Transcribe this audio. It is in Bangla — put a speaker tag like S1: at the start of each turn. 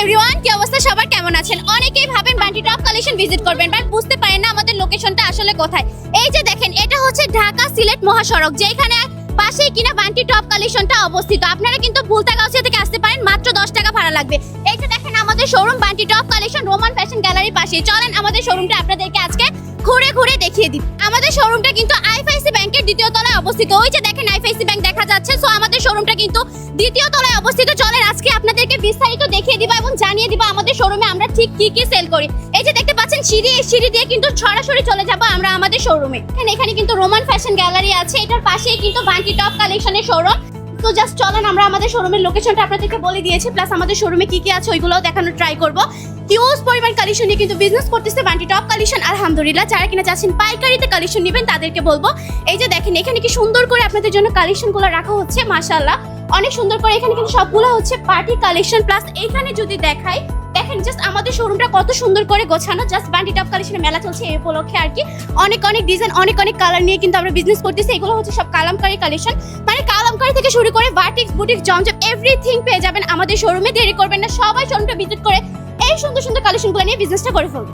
S1: এভরিওয়ান, কি অবস্থা সবার, কেমন আছেন? অনেকেই ভাবেন বান্টি টপ কালেকশন ভিজিট করবেন, বাট বুঝতে পারেন না আমাদের লোকেশনটা আসলে কোথায়। এই যে দেখেন, এটা হচ্ছে ঢাকা সিলেট মহাসড়ক, যেখানে পাশেই কিনা বান্টি টপ কালেকশনটা অবস্থিত। আপনারা কিন্তু ভুলতাগাছিয়া থেকে আসতে পারেন, মাত্র 10 টাকা ভাড়া লাগবে। এই যে দেখেন আমাদের showroom Bunty top collection, Roman fashion গ্যালারির পাশে। চলেন আমাদের শোরুমটা আপনাদেরকে আজকে ঘুরে ঘুরে দেখিয়ে দিই। আমাদের শোরুমটা কিন্তু আইএফআইসি ব্যাংকের দ্বিতীয় তলায় অবস্থিত। ওই যে দেখেন আইএফআইসি ব্যাংক দেখা যাচ্ছে। সো আমাদের শোরুমটা কিন্তু দ্বিতীয় তলায় অবস্থিত। চলেন আজকে আপনাদেরকে বিস্তারিত দেখিয়ে দিব এবং জানিয়ে দিব আমাদের শোরুমে আমরা ঠিক কি কি সেল করি। এই যে দেখতে পাচ্ছেন সিঁড়ি, এই সিঁড়ি দিয়ে কিন্তু সরাসরি চলে যাব আমরা আমাদের শোরুমে। এখানে কিন্তু রোমান ফ্যাশন গ্যালারি আছে, এটার পাশেই কিন্তু বান্টি টপ কালেকশনের শোরুম। তো জাস্ট চলেন আমরা আমাদের শোরুমের লোকেশনটা আপনাদেরকে বলে দিয়েছি, প্লাস আমাদের শোরুমে কি কি আছে ওইগুলোও দেখানোর ট্রাই করব। হিউজ পরিমাণ কালেকশন নিয়ে কিন্তু বিজনেস করতেছে বান্টি টপ কালেকশন, আলহামদুলিল্লাহ। যারা কিনা চাচ্ছেন পাইকারিতে কালেকশন নেবেন তাদেরকে বলবো, এই যে দেখেন এখানে কি সুন্দর করে আপনাদের জন্য কালেকশনগুলো রাখা হচ্ছে, মাশাআল্লাহ অনেক সুন্দর করে। এখানে কিন্তু সবগুলো হচ্ছে পার্টি কালেকশন। প্লাস এখানে যদি দেখাই, দেখেন জাস্ট আমাদের শোরুমটা কত সুন্দর করে গোছানো। জাস্ট বান্টি টপ কালেকশনের মেলা চলছে এই উপলক্ষে আর কি। অনেক ডিজাইন, অনেক কালার নিয়ে কিন্তু আমরা বিজনেস করতেছি। এগুলো হচ্ছে সব কালামকারী কালেকশন, মানে কালামকারী থেকে শুরু করে বাটিক্স, বুটিক্স, জমজম এভরিথিং পেয়ে যাবেন আমাদের শোরুমে। দেরি করবেন না, সবাই শোরুমটা ভিজিট করে এই সুন্দর সুন্দর কালেকশনগুলো নিয়ে বিজনেসটা করে ফেলুন।